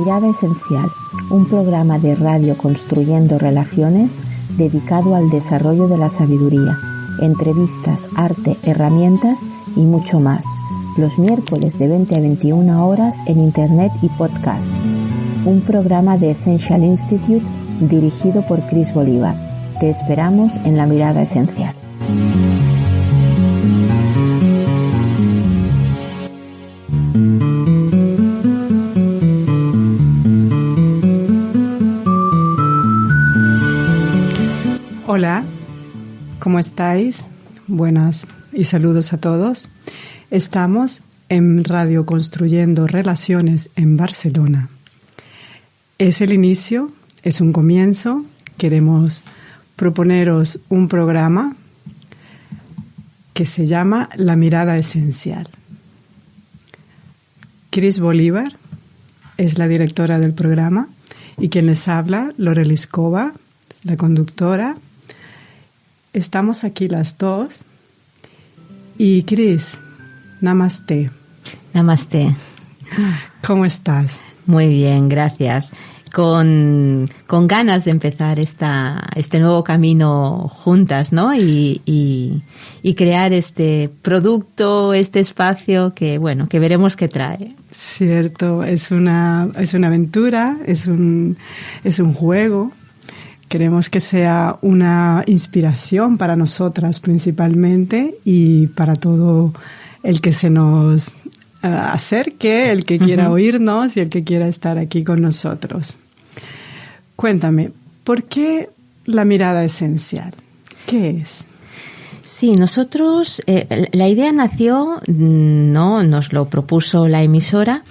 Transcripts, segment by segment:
Mirada Esencial, un programa de radio construyendo relaciones dedicado al desarrollo de la sabiduría, entrevistas, arte, herramientas y mucho más. Los miércoles de 20 a 21 horas en Internet y podcast. Un programa de Essential Institute dirigido por Chris Bolívar. Te esperamos en la Mirada Esencial. Hola, ¿cómo estáis? Buenas y saludos a todos. Estamos en Radio Construyendo Relaciones en Barcelona. Es el inicio, es un comienzo. Queremos proponeros un programa que se llama La Mirada Esencial. Chris Bolívar es la directora del programa y quien les habla, Loreli Escoba, la conductora. Estamos aquí las dos. Y Chris, namaste. Namaste. ¿Cómo estás? Muy bien, gracias. Con ganas de empezar este nuevo camino juntas, ¿no? Y crear este producto, este espacio que veremos qué trae. Cierto, es una aventura, es un juego. Queremos que sea una inspiración para nosotras principalmente y para todo el que se nos acerque, el que quiera oírnos y el que quiera estar aquí con nosotros. Cuéntame, ¿por qué la mirada esencial? ¿Qué es? Sí, nosotros, la idea nació, no, nos lo propuso la emisora,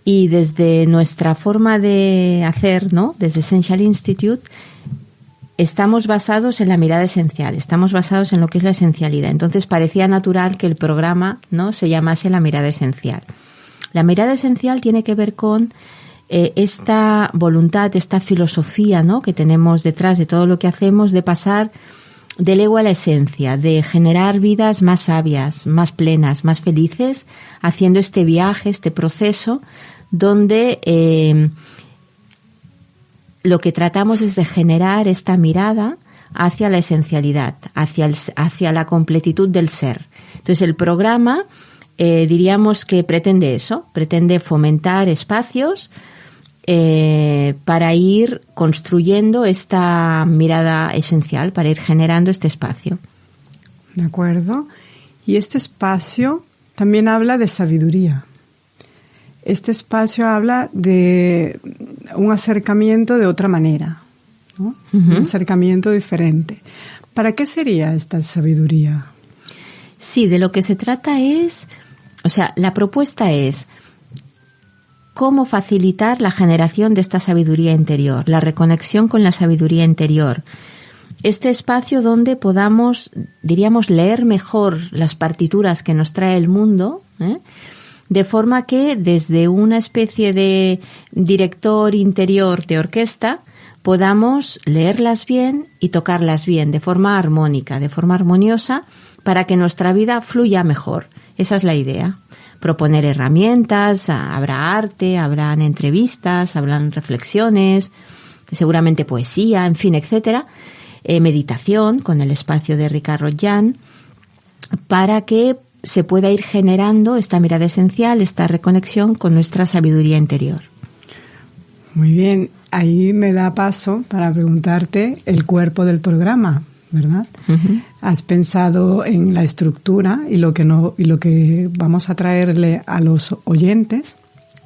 y desde nuestra forma de hacer, ¿no? Desde Essential Institute, estamos basados en la mirada esencial, estamos basados en lo que es la esencialidad. Entonces parecía natural que el programa, ¿no?, se llamase La Mirada Esencial. La mirada esencial tiene que ver con esta voluntad, esta filosofía, ¿no?, que tenemos detrás de todo lo que hacemos, de pasar del ego a la esencia, de generar vidas más sabias, más plenas, más felices, haciendo este viaje, este proceso, donde lo que tratamos es de generar esta mirada hacia la esencialidad, hacia la completitud del ser. Entonces el programa, diríamos que pretende eso, pretende fomentar espacios para ir construyendo esta mirada esencial, para ir generando este espacio. De acuerdo. Y este espacio también habla de sabiduría. Este espacio habla de un acercamiento de otra manera, ¿no? Un acercamiento diferente. ¿Para qué sería esta sabiduría? Sí, de lo que se trata es, la propuesta es cómo facilitar la generación de esta sabiduría interior, la reconexión con la sabiduría interior. Este espacio donde podamos, diríamos, leer mejor las partituras que nos trae el mundo, de forma que desde una especie de director interior de orquesta podamos leerlas bien y tocarlas bien, de forma armónica, de forma armoniosa, para que nuestra vida fluya mejor. Esa es la idea. Proponer herramientas, habrá arte, habrán entrevistas, habrán reflexiones, seguramente poesía, en fin, etcétera. Meditación con el espacio de Ricard Rotjan, para que se pueda ir generando esta mirada esencial, esta reconexión con nuestra sabiduría interior. Muy bien, ahí me da paso para preguntarte el cuerpo del programa, ¿verdad? Has pensado en la estructura y lo que vamos a traerle a los oyentes.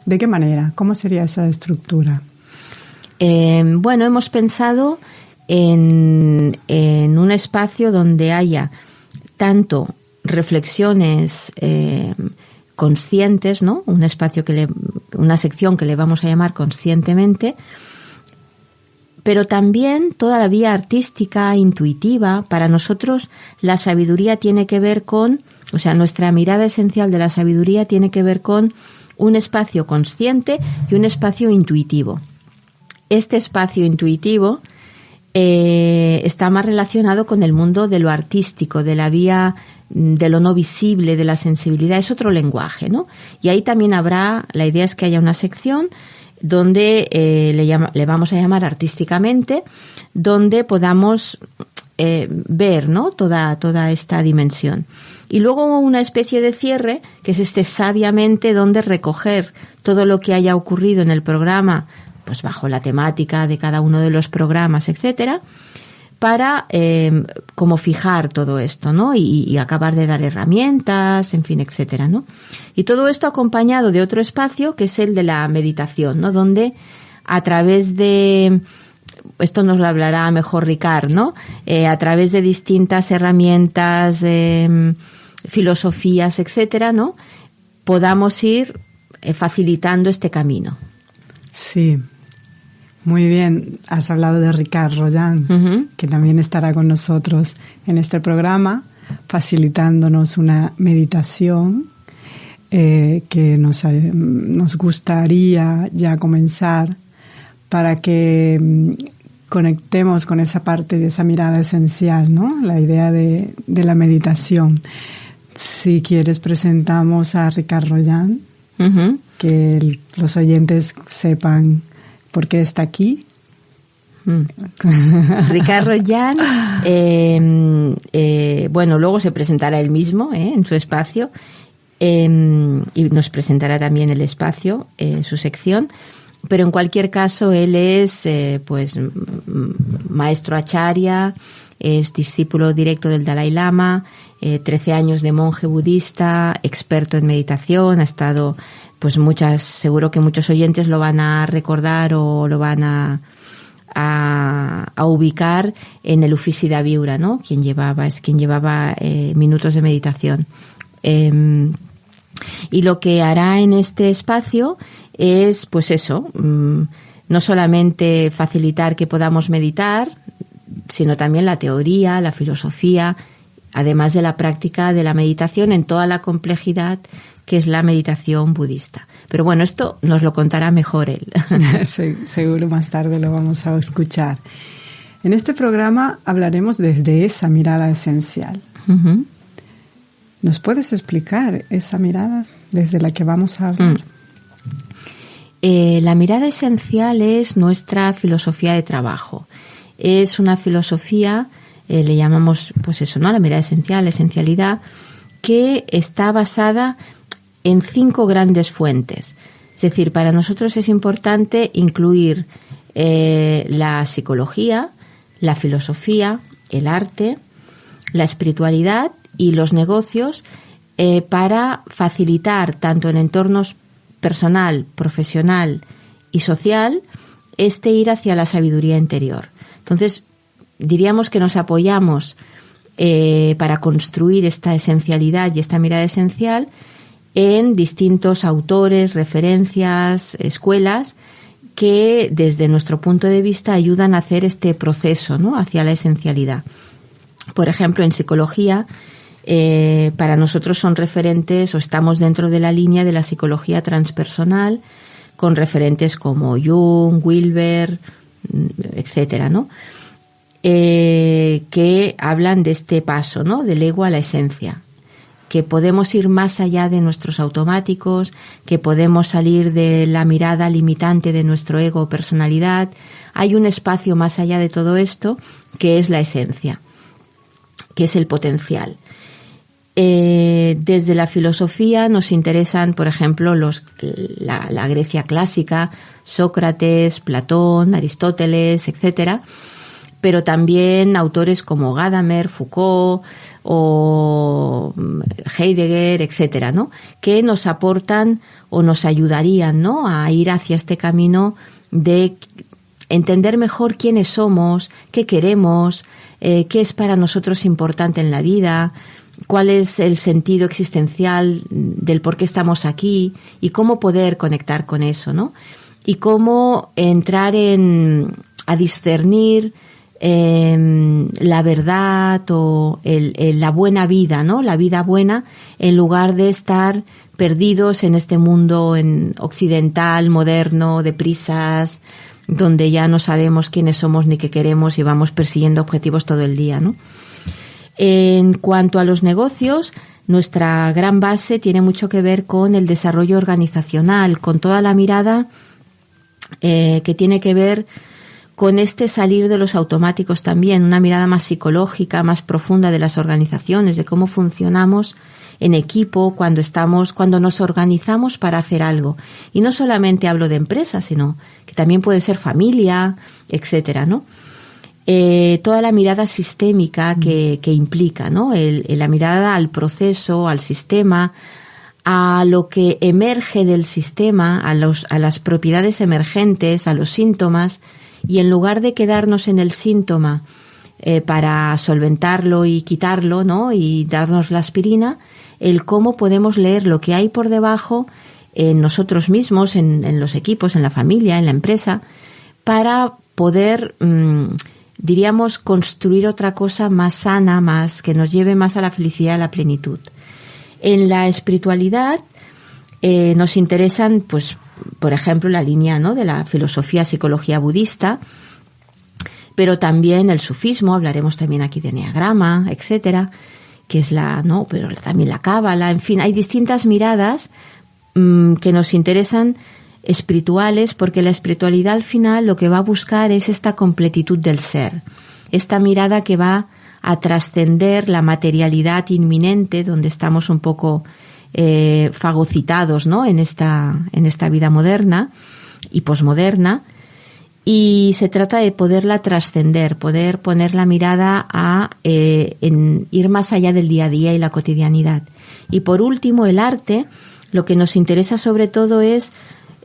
¿De qué manera? ¿Cómo sería esa estructura? Hemos pensado en un espacio donde haya tanto reflexiones conscientes, ¿no? Un espacio una sección que le vamos a llamar conscientemente, pero también toda la vía artística, intuitiva. Para nosotros la sabiduría tiene que ver con, nuestra mirada esencial de la sabiduría tiene que ver con un espacio consciente y un espacio intuitivo. Este espacio intuitivo está más relacionado con el mundo de lo artístico, de la vía de lo no visible, de la sensibilidad, es otro lenguaje, ¿no? Y ahí también la idea es que haya una sección donde le vamos a llamar artísticamente, donde podamos ver, ¿no?, toda esta dimensión. Y luego una especie de cierre, que es sabiamente, donde recoger todo lo que haya ocurrido en el programa, pues bajo la temática de cada uno de los programas, etcétera, para como fijar todo esto, ¿no? Y acabar de dar herramientas, en fin, etcétera, ¿no? Y todo esto acompañado de otro espacio, que es el de la meditación, ¿no? Donde a través de, esto nos lo hablará mejor Ricard, ¿no? A través de distintas herramientas, filosofías, etcétera, ¿no?, podamos ir facilitando este camino. Sí. Muy bien, has hablado de Ricard Royan, que también estará con nosotros en este programa, facilitándonos una meditación que nos gustaría ya comenzar para que conectemos con esa parte de esa mirada esencial, ¿no? La idea de la meditación. Si quieres, presentamos a Ricard Royan, que los oyentes sepan por qué está aquí. Ricard Royan, bueno, luego se presentará él mismo en su espacio, y nos presentará también el espacio, su sección. Pero en cualquier caso, él es pues maestro acharya, es discípulo directo del Dalai Lama, 13 años de monje budista, experto en meditación, ha estado, pues seguro que muchos oyentes lo van a recordar o lo van a ubicar en el Uffizi Viura, ¿no? Quien llevaba minutos de meditación. Y lo que hará en este espacio es, pues eso, no solamente facilitar que podamos meditar, sino también la teoría, la filosofía, además de la práctica de la meditación en toda la complejidad que es la meditación budista. Pero bueno, esto nos lo contará mejor él. Seguro más tarde lo vamos a escuchar. En este programa hablaremos desde esa mirada esencial. ¿Nos puedes explicar esa mirada desde la que vamos a hablar? La mirada esencial es nuestra filosofía de trabajo. Es una filosofía, le llamamos, pues eso, ¿no?, la mirada esencial, esencialidad, que está basada en 5 grandes fuentes. Es decir, para nosotros es importante incluir la psicología, la filosofía, el arte, la espiritualidad y los negocios para facilitar tanto en entornos personal, profesional y social ir hacia la sabiduría interior. Entonces, diríamos que nos apoyamos para construir esta esencialidad y esta mirada esencial en distintos autores, referencias, escuelas que desde nuestro punto de vista ayudan a hacer este proceso, ¿no?, hacia la esencialidad. Por ejemplo, en psicología, para nosotros son referentes o estamos dentro de la línea de la psicología transpersonal con referentes como Jung, Wilber, etcétera, ¿no?, que hablan de este paso, ¿no?, del ego a la esencia, que podemos ir más allá de nuestros automáticos, que podemos salir de la mirada limitante de nuestro ego o personalidad. Hay un espacio más allá de todo esto que es la esencia, que es el potencial. Desde la filosofía nos interesan, por ejemplo, la Grecia clásica, Sócrates, Platón, Aristóteles, etcétera, pero también autores como Gadamer, Foucault o Heidegger, etcétera, ¿no?, que nos aportan o nos ayudarían, ¿no?, a ir hacia este camino de entender mejor quiénes somos, qué queremos, qué es para nosotros importante en la vida, cuál es el sentido existencial del por qué estamos aquí y cómo poder conectar con eso, ¿no? Y cómo entrar a discernir la verdad o la buena vida, ¿no?, la vida buena, en lugar de estar perdidos en este mundo occidental, moderno, de prisas, donde ya no sabemos quiénes somos ni qué queremos y vamos persiguiendo objetivos todo el día, ¿no? En cuanto a los negocios, nuestra gran base tiene mucho que ver con el desarrollo organizacional, con toda la mirada que tiene que ver con este salir de los automáticos también, una mirada más psicológica, más profunda de las organizaciones, de cómo funcionamos en equipo cuando nos organizamos para hacer algo. Y no solamente hablo de empresas, sino que también puede ser familia, etcétera, ¿no? Toda la mirada sistémica que implica, ¿no? La mirada al proceso, al sistema, a lo que emerge del sistema, a las propiedades emergentes, a los síntomas, y en lugar de quedarnos en el síntoma para solventarlo y quitarlo, ¿no? Y darnos la aspirina, el cómo podemos leer lo que hay por debajo en nosotros mismos, en los equipos, en la familia, en la empresa, para poder, diríamos, construir otra cosa más sana, más que nos lleve más a la felicidad, a la plenitud. En la espiritualidad nos interesan, pues, por ejemplo, la línea, ¿no?, de la filosofía, psicología budista, pero también el sufismo, hablaremos también aquí de enneagrama, etcétera, que es pero también la cábala, en fin, hay distintas miradas que nos interesan espirituales, porque la espiritualidad al final lo que va a buscar es esta completitud del ser, esta mirada que va a trascender la materialidad inminente, donde estamos un poco fagocitados, ¿no?, en esta vida moderna y posmoderna, y se trata de poderla trascender, poder poner la mirada en ir más allá del día a día y la cotidianidad. Y por último, el arte, lo que nos interesa sobre todo es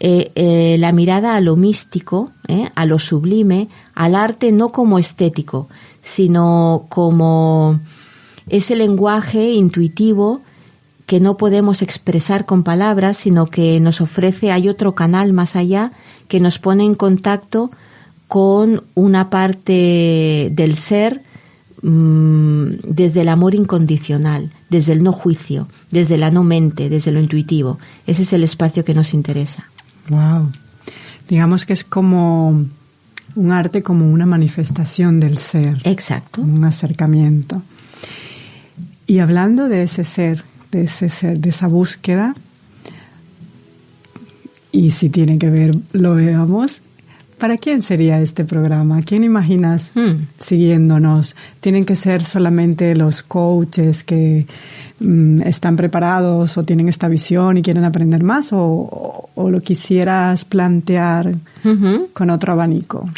la mirada a lo místico, a lo sublime, al arte no como estético, sino como ese lenguaje intuitivo que no podemos expresar con palabras, sino que nos ofrece, hay otro canal más allá que nos pone en contacto con una parte del ser desde el amor incondicional, desde el no juicio, desde la no mente, desde lo intuitivo. Ese es el espacio que nos interesa. Wow. Digamos que es como un arte, como una manifestación del ser. Exacto. Un acercamiento. Y hablando de ese ser, de esa búsqueda, y si tiene que ver, lo veamos. ¿Para quién sería este programa? ¿Quién imaginas siguiéndonos? ¿Tienen que ser solamente los coaches que están preparados o tienen esta visión y quieren aprender más? ¿O lo quisieras plantear con otro abanico?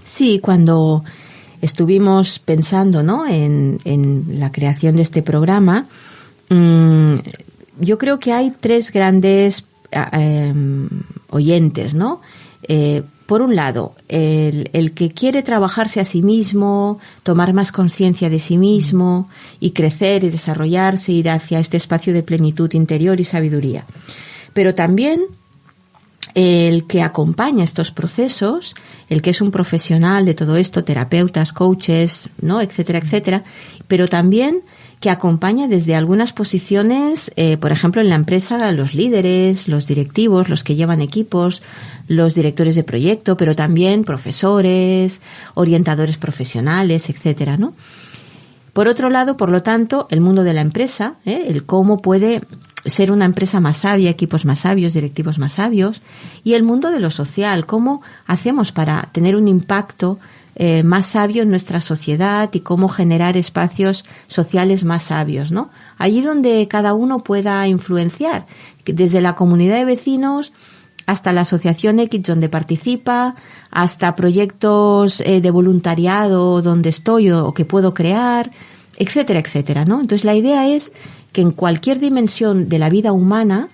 Sí, cuando estuvimos pensando, ¿no?, en la creación de este programa, yo creo que hay tres grandes oyentes, ¿no? Por un lado, el que quiere trabajarse a sí mismo, tomar más conciencia de sí mismo y crecer y desarrollarse, ir hacia este espacio de plenitud interior y sabiduría. Pero también el que acompaña estos procesos, el que es un profesional de todo esto, terapeutas, coaches, ¿no?, etcétera, etcétera, pero también que acompaña desde algunas posiciones, por ejemplo, en la empresa, los líderes, los directivos, los que llevan equipos, los directores de proyecto, pero también profesores, orientadores profesionales, etcétera, ¿no? Por otro lado, por lo tanto, el mundo de la empresa, el cómo puede ser una empresa más sabia, equipos más sabios, directivos más sabios, y el mundo de lo social, cómo hacemos para tener un impacto más sabio en nuestra sociedad y cómo generar espacios sociales más sabios, ¿no? Allí donde cada uno pueda influenciar, desde la comunidad de vecinos hasta la asociación X donde participa, hasta proyectos de voluntariado donde estoy o que puedo crear, etcétera, etcétera, ¿no? Entonces la idea es que en cualquier dimensión de la vida humana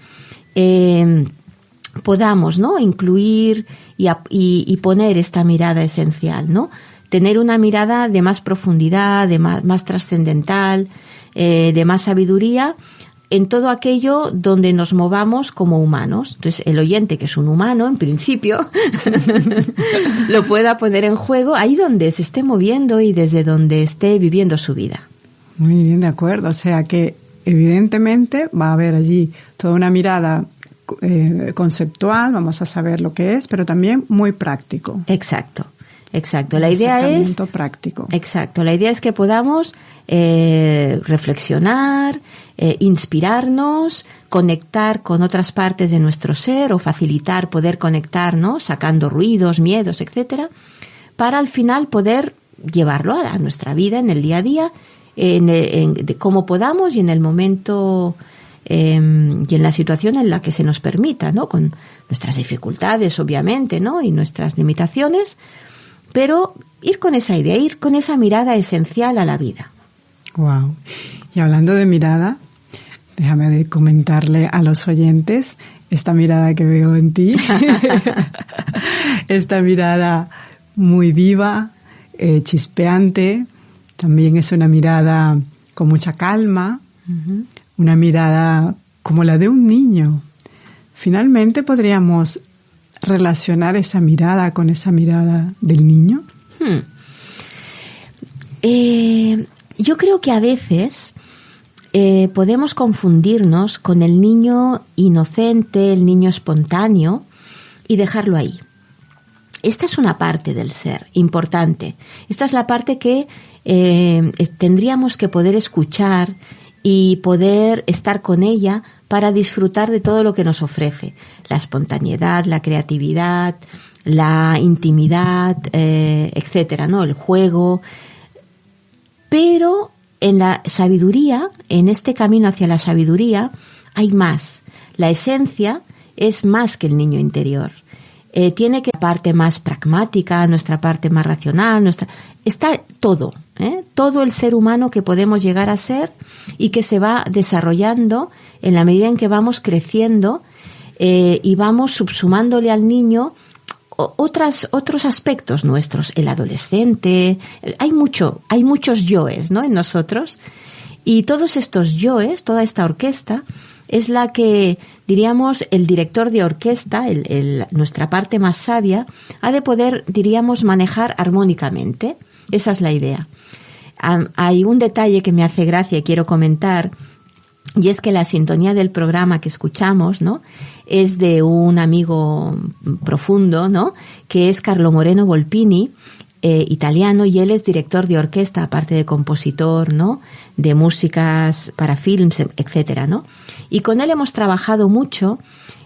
podamos, ¿no?, incluir y poner esta mirada esencial, ¿no? Tener una mirada de más profundidad, de más trascendental, de más sabiduría en todo aquello donde nos movamos como humanos. Entonces, el oyente, que es un humano, en principio, lo pueda poner en juego ahí donde se esté moviendo y desde donde esté viviendo su vida. Muy bien, de acuerdo. O sea que, evidentemente, va a haber allí toda una mirada conceptual, vamos a saber lo que es, pero también muy práctico. Exacto. Exacto. La idea es práctico. Exacto. La idea es que podamos reflexionar, inspirarnos, conectar con otras partes de nuestro ser o facilitar poder conectar, ¿no? Sacando ruidos, miedos, etcétera, para al final poder llevarlo a nuestra vida en el día a día, como podamos y en el momento y en la situación en la que se nos permita, ¿no? Con nuestras dificultades, obviamente, ¿no? Y nuestras limitaciones, pero ir con esa idea, ir con esa mirada esencial a la vida. Wow. Y hablando de mirada, déjame comentarle a los oyentes esta mirada que veo en ti. Esta mirada muy viva, chispeante. También es una mirada con mucha calma, una mirada como la de un niño. Finalmente, ¿podríamos relacionar esa mirada con esa mirada del niño? Yo creo que a veces podemos confundirnos con el niño inocente, el niño espontáneo, y dejarlo ahí. Esta es una parte del ser importante. Esta es la parte que tendríamos que poder escuchar y poder estar con ella para disfrutar de todo lo que nos ofrece. La espontaneidad, la creatividad, la intimidad, etcétera, ¿no? El juego. Pero en la sabiduría, en este camino hacia la sabiduría, hay más. La esencia es más que el niño interior. Tiene que la parte más pragmática, nuestra parte más racional, está todo, todo el ser humano que podemos llegar a ser y que se va desarrollando en la medida en que vamos creciendo y vamos subsumándole al niño otros aspectos nuestros, el adolescente, hay muchos yoes, ¿no? En nosotros, y todos estos yoes, toda esta orquesta es la que, diríamos, el director de orquesta, nuestra parte más sabia, ha de poder, diríamos, manejar armónicamente. Esa es la idea. Hay un detalle que me hace gracia y quiero comentar, y es que la sintonía del programa que escuchamos, ¿no?, es de un amigo profundo, ¿no?, que es Carlo Moreno Volpini, italiano, y él es director de orquesta, aparte de compositor, ¿no?, de músicas para films, etcétera, ¿no? Y con él hemos trabajado mucho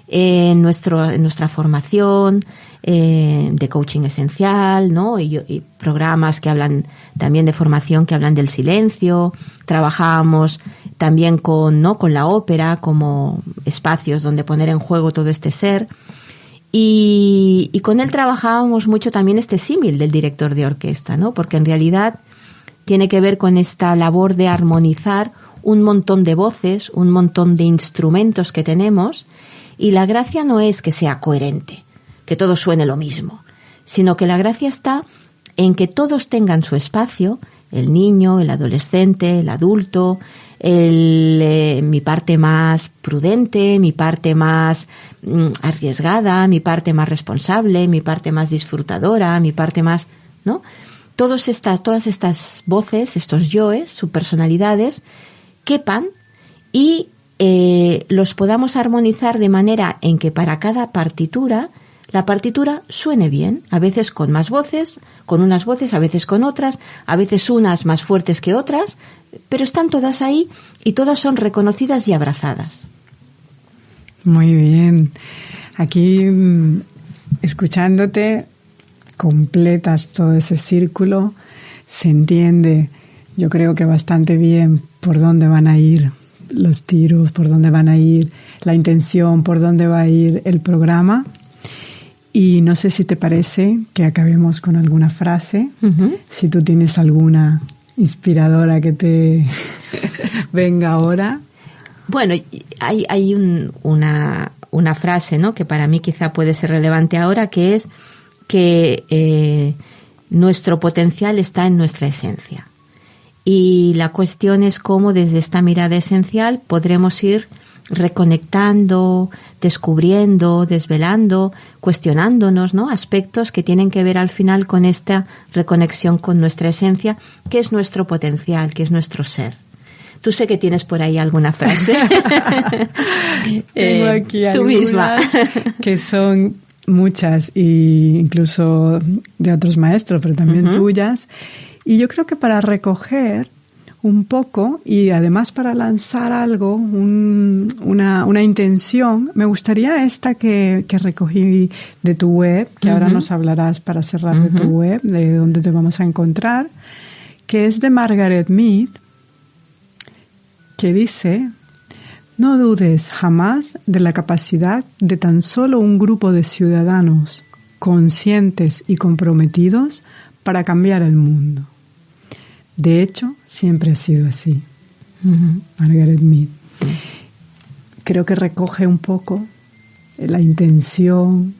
en nuestra formación de coaching esencial, ¿no? Y programas que hablan también de formación que hablan del silencio. Trabajábamos también con la ópera como espacios donde poner en juego todo este ser. Y con él trabajábamos mucho también este símil del director de orquesta, ¿no? Porque en realidad tiene que ver con esta labor de armonizar un montón de voces, un montón de instrumentos que tenemos, y la gracia no es que sea coherente, que todo suene lo mismo, sino que la gracia está en que todos tengan su espacio, el niño, el adolescente, el adulto, mi parte más prudente, mi parte más arriesgada, mi parte más responsable, mi parte más disfrutadora, mi parte más, ¿no? Todas estas voces, estos yoes, sus personalidades, quepan y los podamos armonizar de manera en que para cada partitura, la partitura suene bien, a veces con más voces, con unas voces, a veces con otras, a veces unas más fuertes que otras, pero están todas ahí y todas son reconocidas y abrazadas. Muy bien. Aquí, escuchándote, completas todo ese círculo, se entiende, yo creo que bastante bien por dónde van a ir los tiros, por dónde van a ir la intención, por dónde va a ir el programa. Y no sé si te parece que acabemos con alguna frase, si tú tienes alguna inspiradora que te venga ahora. Bueno, hay una frase, ¿no?, que para mí quizá puede ser relevante ahora, que es que nuestro potencial está en nuestra esencia. Y la cuestión es cómo desde esta mirada esencial podremos ir reconectando, descubriendo, desvelando, cuestionándonos, ¿no?, aspectos que tienen que ver al final con esta reconexión con nuestra esencia, que es nuestro potencial, que es nuestro ser. Tú sé que tienes por ahí alguna frase. Tengo aquí tú algunas misma. Que son muchas, y incluso de otros maestros, pero también tuyas. Y yo creo que para recoger un poco y además para lanzar algo, una intención, me gustaría esta que recogí de tu web, que ahora nos hablarás para cerrar de tu web, de dónde te vamos a encontrar, que es de Margaret Mead, que dice: no dudes jamás de la capacidad de tan solo un grupo de ciudadanos conscientes y comprometidos para cambiar el mundo. De hecho, siempre ha sido así. Margaret Mead. Creo que recoge un poco la intención,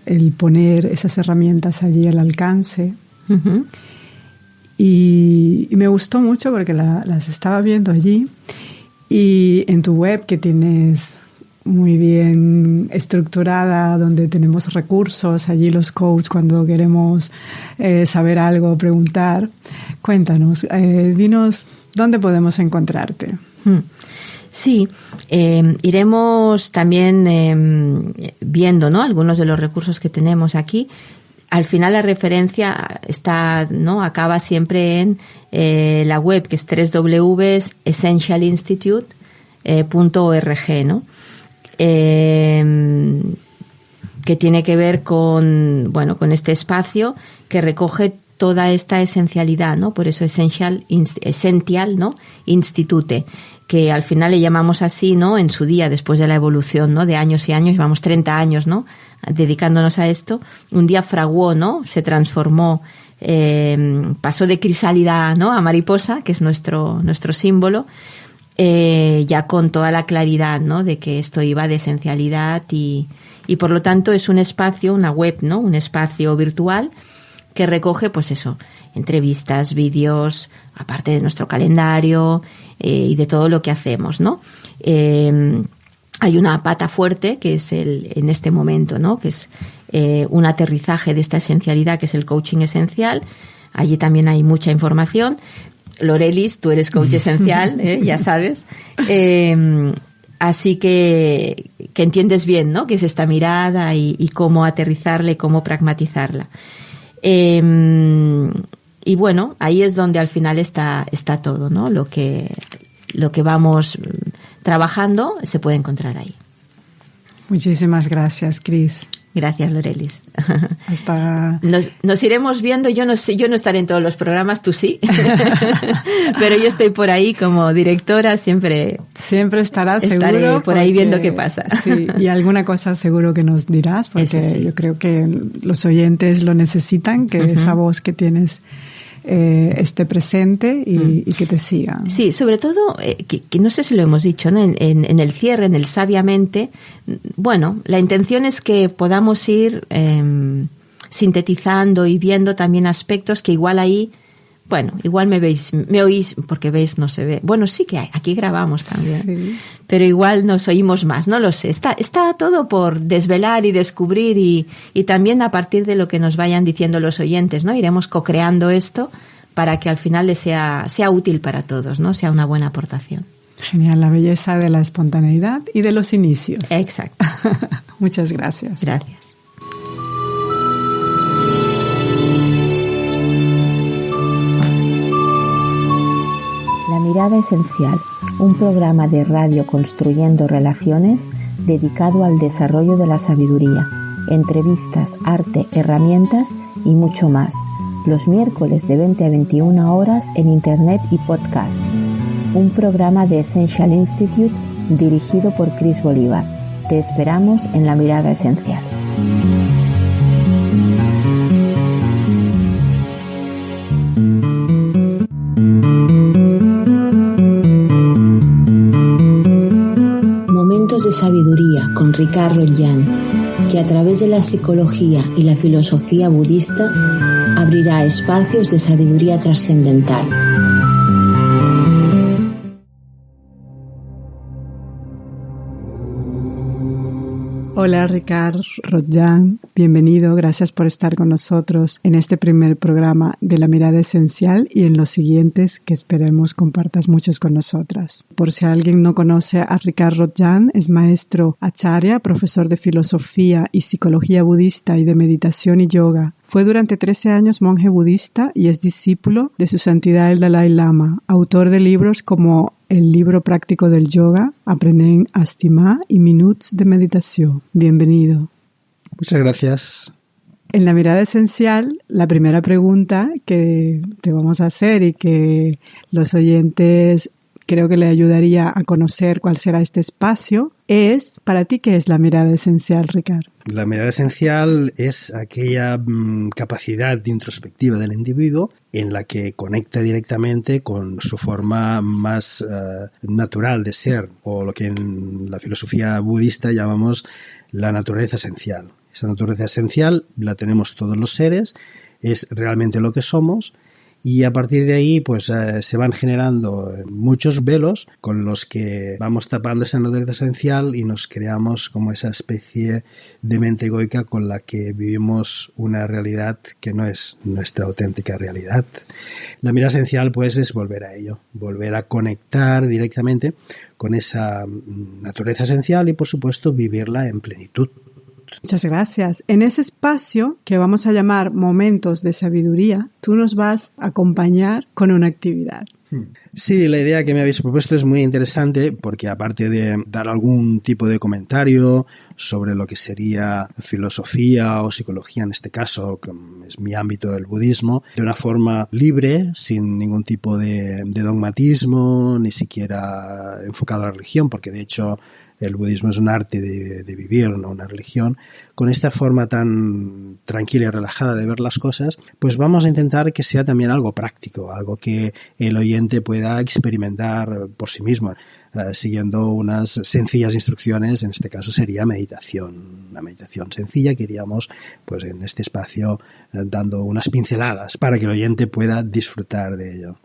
el poner esas herramientas allí al alcance. Y me gustó mucho porque las estaba viendo allí. Y en tu web, que tienes muy bien estructurada, donde tenemos recursos, allí los coaches cuando queremos saber algo, preguntar. Cuéntanos, dinos dónde podemos encontrarte. Sí, iremos también viendo, ¿no?, algunos de los recursos que tenemos aquí. Al final la referencia está, ¿no?, acaba siempre en la web, que es www.essentialinstitute.org, ¿no? Que tiene que ver con, bueno, con este espacio que recoge toda esta esencialidad, ¿no? Por eso Essential, ¿no?, Institute, que al final le llamamos así, ¿no?, en su día, después de la evolución, ¿no?, de años y años, llevamos 30 años, ¿no?, dedicándonos a esto. Un día fraguó, ¿no?, se transformó, pasó de crisálida, ¿no?, a mariposa, que es nuestro símbolo, ya con toda la claridad, ¿no?, de que esto iba de esencialidad y por lo tanto es un espacio, una web, ¿no?, un espacio virtual que recoge, pues eso, entrevistas, vídeos, aparte de nuestro calendario y de todo lo que hacemos, ¿no? Hay una pata fuerte que es en este momento, ¿no?, que es un aterrizaje de esta esencialidad, que es el coaching esencial. Allí también hay mucha información. Lorelis, tú eres coach esencial, ya sabes. Así que entiendes bien, ¿no?, qué es esta mirada y cómo aterrizarla y cómo pragmatizarla. Y bueno, ahí es donde al final está todo, ¿no? Lo que vamos trabajando se puede encontrar ahí. Muchísimas gracias, Cris. Gracias, Lorelis. Hasta... Nos iremos viendo. Yo no estaré en todos los programas, tú sí. Pero yo estoy por ahí como directora, siempre estarás, estaré seguro, por ahí viendo qué pasa. Sí, y alguna cosa seguro que nos dirás, porque sí, yo creo que los oyentes lo necesitan, que esa voz que tienes esté presente y que te sigan. Sí, sobre todo, que no sé si lo hemos dicho, ¿no?, en el cierre, en el sabiamente, bueno, la intención es que podamos ir sintetizando y viendo también aspectos que igual ahí, bueno, igual me oís, porque veis no se ve. Bueno, sí que aquí grabamos también, sí, pero igual nos oímos más, no lo sé. Está todo por desvelar y descubrir y también a partir de lo que nos vayan diciendo los oyentes, ¿no? Iremos co-creando esto para que al final les sea útil para todos, ¿no? Sea una buena aportación. Genial, la belleza de la espontaneidad y de los inicios. Exacto. Muchas gracias. Gracias. La mirada esencial, un programa de radio construyendo relaciones dedicado al desarrollo de la sabiduría, entrevistas, arte, herramientas y mucho más. Los miércoles de 20 a 21 horas en Internet y podcast. Un programa de Essential Institute dirigido por Cris Bolívar. Te esperamos en la mirada esencial. Momentos de sabiduría con Ricard Rodjan, que a través de la psicología y la filosofía budista abrirá espacios de sabiduría trascendental. Hola Ricard Rotjan, bienvenido, gracias por estar con nosotros en este primer programa de La Mirada Esencial y en los siguientes que esperemos compartas muchos con nosotras. Por si alguien no conoce a Ricard Rotjan, es maestro acharya, profesor de filosofía y psicología budista y de meditación y yoga. Fue durante 13 años monje budista y es discípulo de su santidad el Dalai Lama, autor de libros como el libro práctico del yoga, Aprenent a Estimar y Minuts de Meditación. Bienvenido. Muchas gracias. En La Mirada Esencial, la primera pregunta que te vamos a hacer y que los oyentes creo que le ayudaría a conocer cuál será este espacio es, para ti, ¿qué es la mirada esencial, Ricard? La mirada esencial es aquella capacidad introspectiva del individuo en la que conecta directamente con su forma más natural de ser, o lo que en la filosofía budista llamamos la naturaleza esencial. Esa naturaleza esencial la tenemos todos los seres, es realmente lo que somos. Y a partir de ahí pues se van generando muchos velos con los que vamos tapando esa naturaleza esencial y nos creamos como esa especie de mente egoica con la que vivimos una realidad que no es nuestra auténtica realidad. La mirada esencial pues es volver a ello, volver a conectar directamente con esa naturaleza esencial y por supuesto vivirla en plenitud. Muchas gracias. En ese espacio que vamos a llamar Momentos de Sabiduría, tú nos vas a acompañar con una actividad. Sí, la idea que me habéis propuesto es muy interesante porque aparte de dar algún tipo de comentario sobre lo que sería filosofía o psicología, en este caso, que es mi ámbito del budismo, de una forma libre, sin ningún tipo de dogmatismo, ni siquiera enfocado a la religión, porque de hecho el budismo es un arte de vivir, no una religión. Con esta forma tan tranquila y relajada de ver las cosas, pues vamos a intentar que sea también algo práctico, algo que el oyente pueda experimentar por sí mismo, siguiendo unas sencillas instrucciones. En este caso sería meditación, una meditación sencilla que iríamos pues en este espacio dando unas pinceladas para que el oyente pueda disfrutar de ello.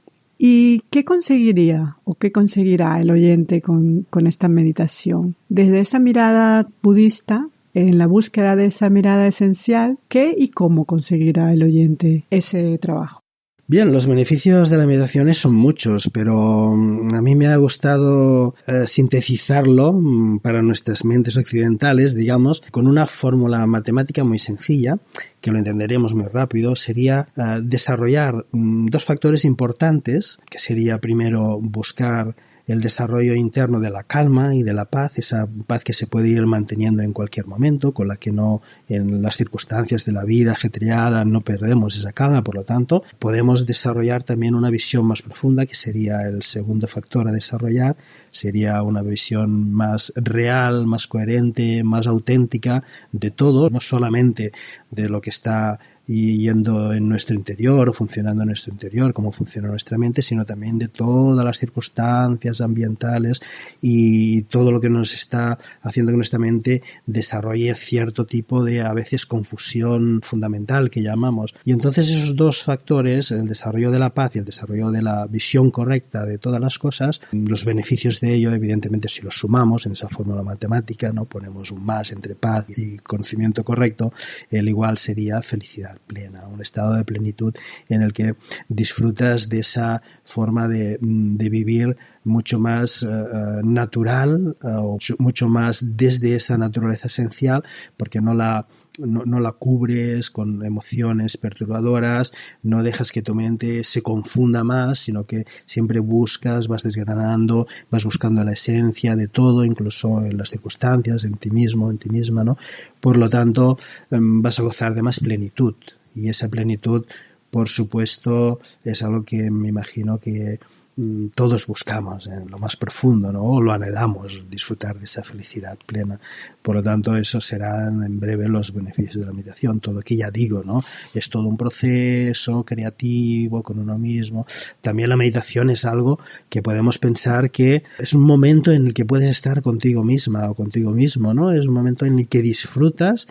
¿Y qué conseguiría o qué conseguirá el oyente con esta meditación? Desde esa mirada budista, en la búsqueda de esa mirada esencial, ¿qué y cómo conseguirá el oyente ese trabajo? Bien, los beneficios de la meditación son muchos, pero a mí me ha gustado sintetizarlo para nuestras mentes occidentales, digamos, con una fórmula matemática muy sencilla, que lo entenderemos muy rápido. Sería desarrollar dos factores importantes, que sería primero buscar el desarrollo interno de la calma y de la paz, esa paz que se puede ir manteniendo en cualquier momento, con la que no en las circunstancias de la vida ajetreada no perdemos esa calma. Por lo tanto, podemos desarrollar también una visión más profunda, que sería el segundo factor a desarrollar, sería una visión más real, más coherente, más auténtica de todo, no solamente de lo que está yendo en nuestro interior o funcionando en nuestro interior, cómo funciona nuestra mente, sino también de todas las circunstancias ambientales y todo lo que nos está haciendo que nuestra mente desarrolle cierto tipo de, a veces, confusión fundamental que llamamos. Y entonces esos dos factores, el desarrollo de la paz y el desarrollo de la visión correcta de todas las cosas, los beneficios de ello, evidentemente, si los sumamos en esa fórmula matemática, no ponemos un más entre paz y conocimiento correcto, el igual sería felicidad plena, un estado de plenitud en el que disfrutas de esa forma de vivir mucho más natural, o mucho más desde esa naturaleza esencial, porque no la cubres con emociones perturbadoras, no dejas que tu mente se confunda más, sino que siempre buscas, vas desgranando, vas buscando la esencia de todo, incluso en las circunstancias, en ti mismo, en ti misma, ¿no? Por lo tanto, vas a gozar de más plenitud, y esa plenitud, por supuesto, es algo que me imagino que todos buscamos en lo más profundo, ¿no? O lo anhelamos, disfrutar de esa felicidad plena. Por lo tanto, esos serán en breve los beneficios de la meditación. Todo que ya digo, ¿no? Es todo un proceso creativo con uno mismo. También la meditación es algo que podemos pensar que es un momento en el que puedes estar contigo misma o contigo mismo, ¿no? Es un momento en el que disfrutas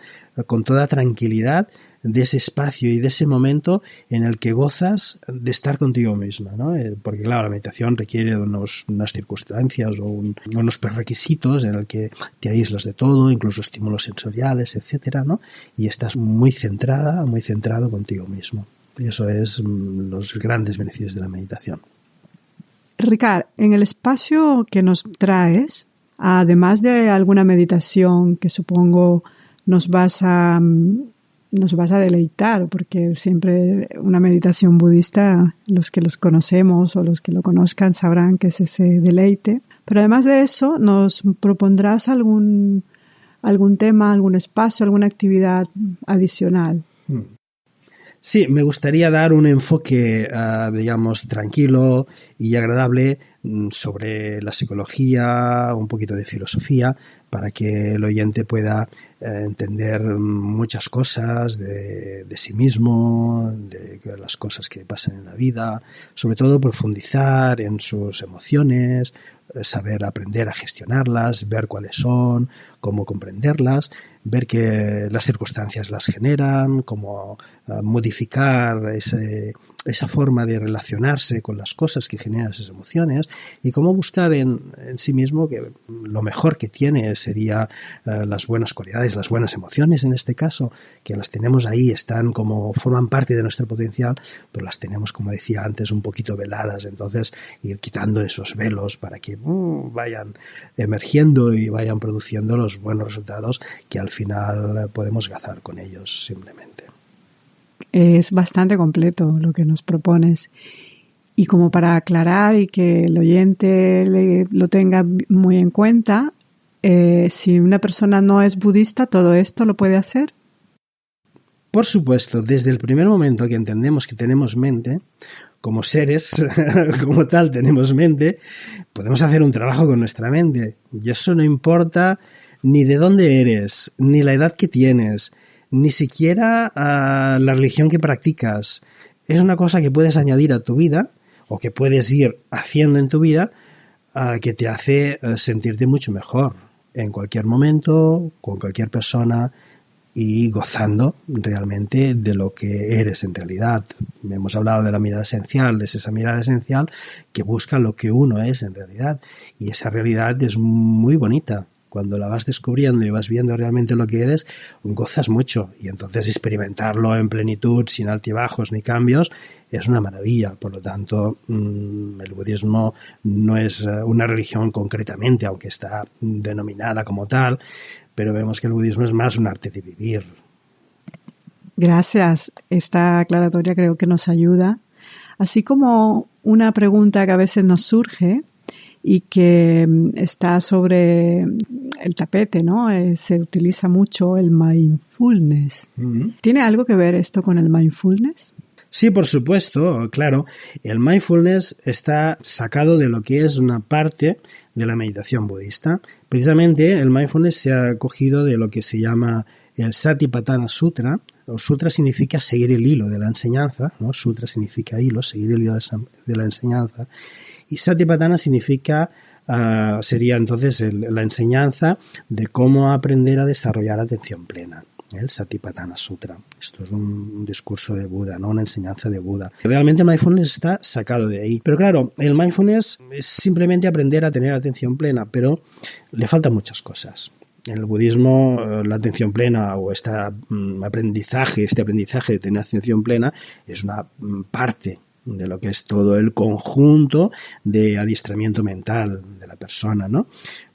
con toda tranquilidad de ese espacio y de ese momento en el que gozas de estar contigo misma, ¿no? Porque claro, la meditación requiere unas circunstancias o unos prerequisitos en el que te aíslas de todo, incluso estímulos sensoriales, etcétera, ¿no? Y estás muy centrada, muy centrado contigo mismo. Y eso es los grandes beneficios de la meditación. Ricard, en el espacio que nos traes, además de alguna meditación que supongo nos vas a deleitar, porque siempre una meditación budista, los que los conocemos o los que lo conozcan sabrán que es ese deleite. Pero además de eso, ¿nos propondrás algún tema, algún espacio, alguna actividad adicional? Sí, me gustaría dar un enfoque, digamos, tranquilo y agradable sobre la psicología, un poquito de filosofía, para que el oyente pueda entender muchas cosas de sí mismo, de las cosas que pasan en la vida, sobre todo profundizar en sus emociones, saber aprender a gestionarlas, ver cuáles son, cómo comprenderlas, ver que las circunstancias las generan, cómo modificar esa forma de relacionarse con las cosas que generan esas emociones y cómo buscar en sí mismo que lo mejor que tiene sería las buenas cualidades, las buenas emociones en este caso, que las tenemos ahí, están como forman parte de nuestro potencial, pero las tenemos, como decía antes, un poquito veladas, entonces ir quitando esos velos para que vayan emergiendo y vayan produciendo los buenos resultados que al final podemos gozar con ellos simplemente. Es bastante completo lo que nos propones. Y como para aclarar y que el oyente lo tenga muy en cuenta, si una persona no es budista, ¿todo esto lo puede hacer? Por supuesto, desde el primer momento que entendemos que tenemos mente, como seres, como tal, tenemos mente, podemos hacer un trabajo con nuestra mente. Y eso no importa ni de dónde eres, ni la edad que tienes, ni siquiera la religión que practicas. Es una cosa que puedes añadir a tu vida o que puedes ir haciendo en tu vida que te hace sentirte mucho mejor en cualquier momento, con cualquier persona y gozando realmente de lo que eres en realidad. Hemos hablado de la mirada esencial, es esa mirada esencial que busca lo que uno es en realidad y esa realidad es muy bonita. Cuando la vas descubriendo y vas viendo realmente lo que eres, gozas mucho y entonces experimentarlo en plenitud, sin altibajos ni cambios, es una maravilla. Por lo tanto, el budismo no es una religión concretamente, aunque está denominada como tal, pero vemos que el budismo es más un arte de vivir. Gracias. Esta aclaratoria creo que nos ayuda. Así como una pregunta que a veces nos surge y que está sobre el tapete, ¿no? Se utiliza mucho el mindfulness. ¿Tiene algo que ver esto con el mindfulness? Sí, por supuesto, claro. El mindfulness está sacado de lo que es una parte de la meditación budista. Precisamente el mindfulness se ha cogido de lo que se llama el Satipatthana Sutra. O sutra significa seguir el hilo de la enseñanza, ¿no? Sutra significa hilo, seguir el hilo de la enseñanza. Y Satipatthana significa, sería entonces la enseñanza de cómo aprender a desarrollar atención plena. El Satipatthana Sutra. Esto es un discurso de Buda, ¿no? Una enseñanza de Buda. Realmente el mindfulness está sacado de ahí. Pero claro, el mindfulness es simplemente aprender a tener atención plena, pero le faltan muchas cosas. En el budismo, la atención plena o este aprendizaje de tener atención plena es una parte de lo que es todo el conjunto de adiestramiento mental de la persona, ¿no?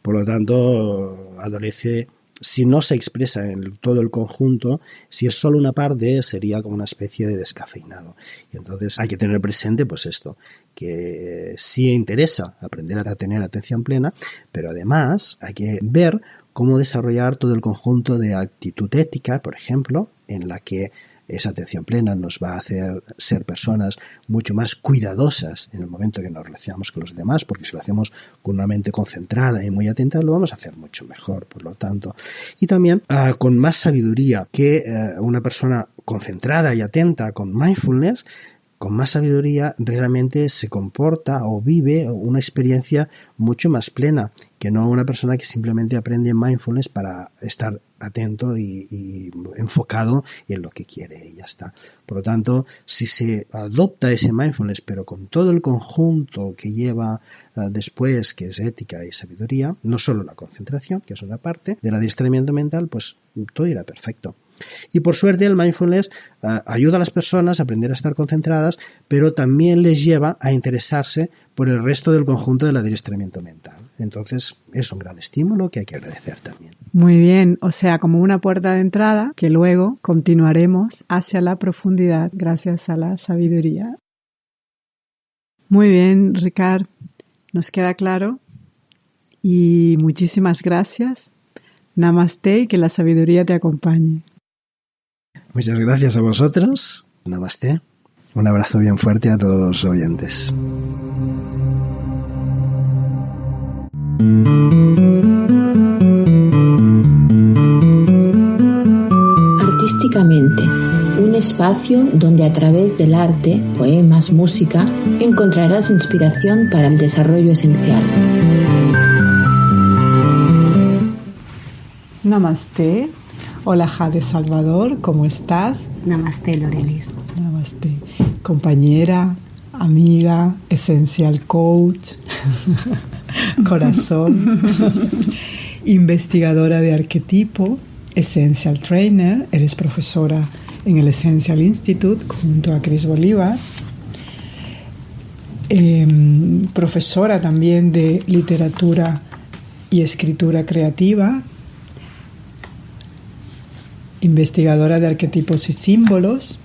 Por lo tanto, adolece, si no se expresa en todo el conjunto, si es solo una parte, sería como una especie de descafeinado. Y entonces hay que tener presente, pues esto, que sí interesa aprender a tener atención plena, pero además hay que ver cómo desarrollar todo el conjunto de actitud ética, por ejemplo, en la que esa atención plena nos va a hacer ser personas mucho más cuidadosas en el momento que nos relacionamos con los demás, porque si lo hacemos con una mente concentrada y muy atenta, lo vamos a hacer mucho mejor, por lo tanto. Y también con más sabiduría que una persona concentrada y atenta con mindfulness, con más sabiduría realmente se comporta o vive una experiencia mucho más plena que no una persona que simplemente aprende mindfulness para estar atento y enfocado en lo que quiere y ya está. Por lo tanto, si se adopta ese mindfulness, pero con todo el conjunto que lleva después, que es ética y sabiduría, no solo la concentración, que es una parte del adiestramiento mental, pues todo irá perfecto. Y por suerte el mindfulness ayuda a las personas a aprender a estar concentradas, pero también les lleva a interesarse por el resto del conjunto del adiestramiento mental. Entonces es un gran estímulo que hay que agradecer también. Muy bien, o sea, como una puerta de entrada que luego continuaremos hacia la profundidad gracias a la sabiduría. Muy bien, Ricard, nos queda claro y muchísimas gracias. Namaste y que la sabiduría te acompañe. Muchas gracias a vosotros. Namaste. Un abrazo bien fuerte a todos los oyentes. Artísticamente, un espacio donde a través del arte, poemas, música, encontrarás inspiración para el desarrollo esencial. Namaste. Hola Jade Salvador, ¿cómo estás? Namaste, Lorelis. Namaste. Compañera, amiga, Essential Coach, corazón, investigadora de arquetipo, Essential Trainer, eres profesora en el Essential Institute junto a Chris Bolívar, profesora también de literatura y escritura creativa, investigadora de arquetipos y símbolos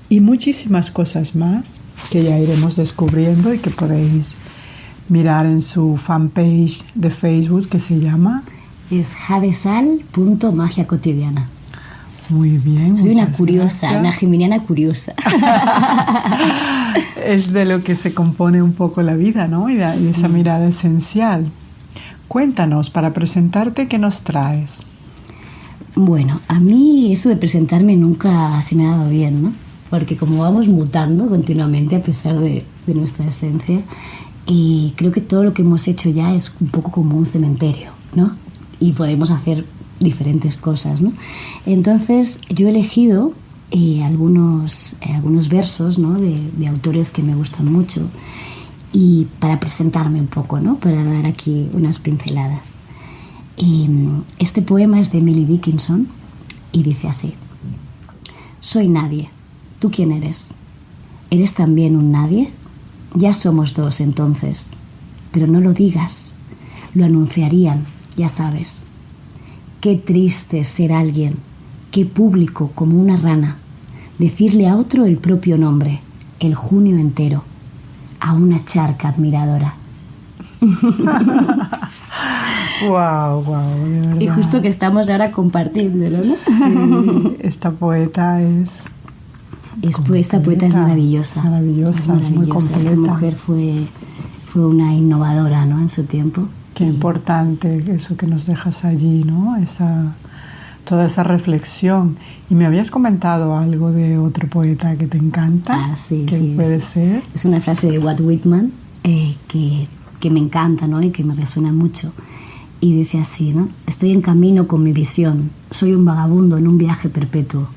y muchísimas cosas más que ya iremos descubriendo y que podéis mirar en su fanpage de Facebook que se llama es jadesal.magiacotidiana. Muy bien. Soy una curiosa, gracias. Una geminiana curiosa. Es de lo que se compone un poco la vida, ¿no? Y esa mirada esencial. Cuéntanos, para presentarte, ¿qué nos traes? Bueno, a mí eso de presentarme nunca se me ha dado bien, ¿no? Porque como vamos mutando continuamente a pesar de nuestra esencia, y creo que todo lo que hemos hecho ya es un poco como un cementerio, ¿no? Y podemos hacer diferentes cosas, ¿no? Entonces yo he elegido algunos versos, ¿no? de autores que me gustan mucho y para presentarme un poco, ¿no? Para dar aquí unas pinceladas. Este poema es de Emily Dickinson y dice así: soy nadie, ¿tú quién eres? ¿Eres también un nadie? Ya somos dos entonces, pero no lo digas, lo anunciarían, ya sabes. Qué triste ser alguien, qué público como una rana, decirle a otro el propio nombre, el junio entero, a una charca admiradora. Wow, y justo que estamos ahora compartiéndolo, ¿no? Sí, esta poeta esta poeta es maravillosa. Es muy completa. Esta mujer fue una innovadora, ¿no? En su tiempo. Qué importante eso que nos dejas allí, ¿no? Toda esa reflexión. Y me habías comentado algo de otro poeta que te encanta. Ah, sí, ¿Qué sí. puede ser? Es una frase de Walt Whitman que me encanta, ¿no? Y que me resuena mucho. Y dice así, ¿no? Estoy en camino con mi visión. Soy un vagabundo en un viaje perpetuo.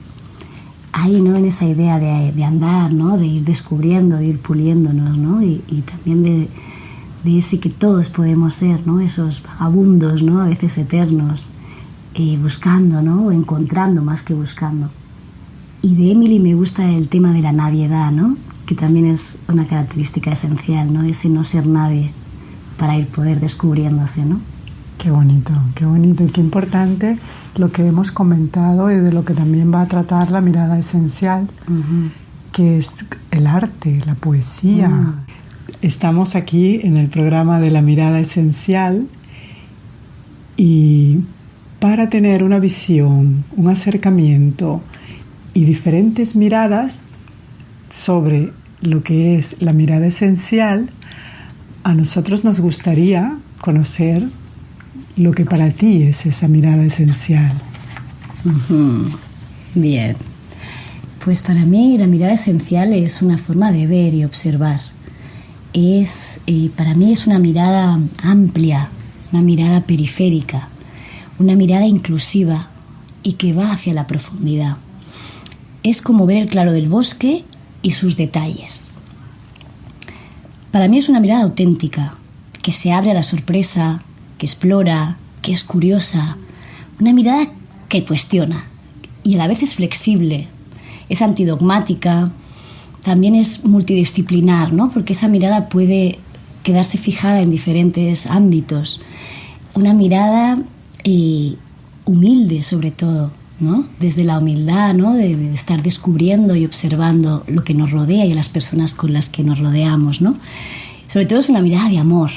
Ahí, ¿no? En esa idea de andar, ¿no? De ir descubriendo, de ir puliéndonos, ¿no? Y también de ese que todos podemos ser, ¿no? Esos vagabundos, ¿no? A veces eternos, buscando, ¿no? O encontrando más que buscando. Y de Emily me gusta el tema de la nadiedad, ¿no? Que también es una característica esencial, ¿no? Ese no ser nadie para ir poder descubriéndose, ¿no? Qué bonito y qué importante lo que hemos comentado y de lo que también va a tratar la mirada esencial, que es el arte, la poesía. Estamos aquí en el programa de la mirada esencial y para tener una visión, un acercamiento y diferentes miradas sobre lo que es la mirada esencial, a nosotros nos gustaría conocer lo que para ti es esa mirada esencial. Bien. Pues para mí la mirada esencial es una forma de ver y observar. Para mí es una mirada amplia, una mirada periférica, una mirada inclusiva y que va hacia la profundidad. Es como ver el claro del bosque y sus detalles. Para mí es una mirada auténtica, que se abre a la sorpresa, que explora, que es curiosa, una mirada que cuestiona y a la vez es flexible, es antidogmática, también es multidisciplinar, ¿no? Porque esa mirada puede quedarse fijada en diferentes ámbitos. Una mirada humilde sobre todo, ¿no? Desde la humildad, ¿no? De estar descubriendo y observando lo que nos rodea y a las personas con las que nos rodeamos, ¿no? Sobre todo es una mirada de amor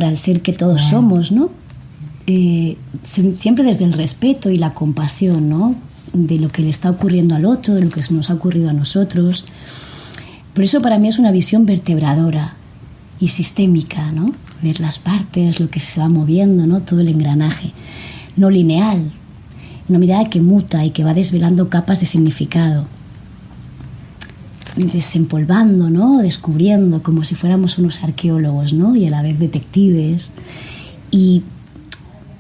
al ser que todos somos, ¿no? Siempre desde el respeto y la compasión, ¿no? De lo que le está ocurriendo al otro, de lo que nos ha ocurrido a nosotros. Por eso para mí es una visión vertebradora y sistémica, ¿no? Ver las partes, lo que se va moviendo, ¿no? Todo el engranaje. No lineal. Una mirada que muta y que va desvelando capas de significado. Desempolvando, ¿no? Descubriendo, como si fuéramos unos arqueólogos, ¿no? Y a la vez detectives. Y,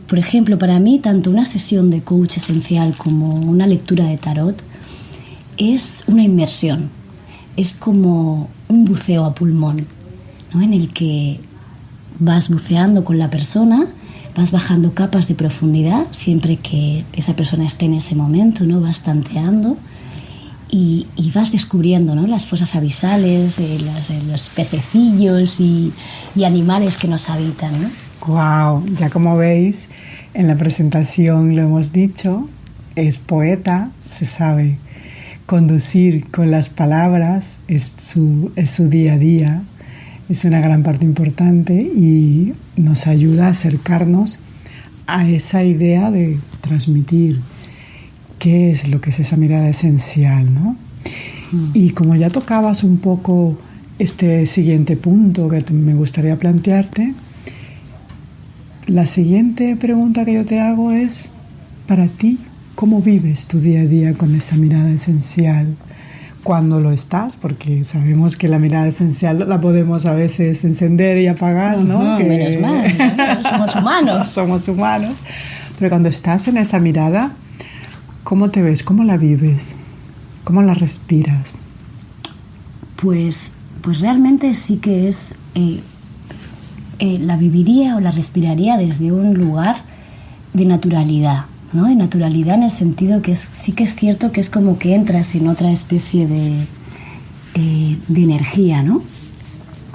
por ejemplo, para mí, tanto una sesión de coach esencial como una lectura de tarot es una inmersión. Es como un buceo a pulmón, ¿no? En el que vas buceando con la persona, vas bajando capas de profundidad, siempre que esa persona esté en ese momento, ¿no? Vas tanteando. Y vas descubriendo, ¿no? Las fosas abisales, los pececillos y animales que nos habitan, ¿no? Wow, ya como veis, en la presentación lo hemos dicho, es poeta, se sabe conducir con las palabras, es su día a día, es una gran parte importante y nos ayuda a acercarnos a esa idea de transmitir qué es lo que es esa mirada esencial, ¿no? Y como ya tocabas un poco este siguiente punto que me gustaría plantearte, la siguiente pregunta que yo te hago es, para ti, ¿cómo vives tu día a día con esa mirada esencial? Cuando lo estás, porque sabemos que la mirada esencial la podemos a veces encender y apagar, ¿no? Menos mal, ¿no? Somos humanos. Somos humanos. Pero cuando estás en esa mirada, ¿cómo te ves? ¿Cómo la vives? ¿Cómo la respiras? Pues realmente sí que es... la viviría o la respiraría desde un lugar de naturalidad, ¿no? De naturalidad en el sentido que sí que es cierto que es como que entras en otra especie de energía, ¿no?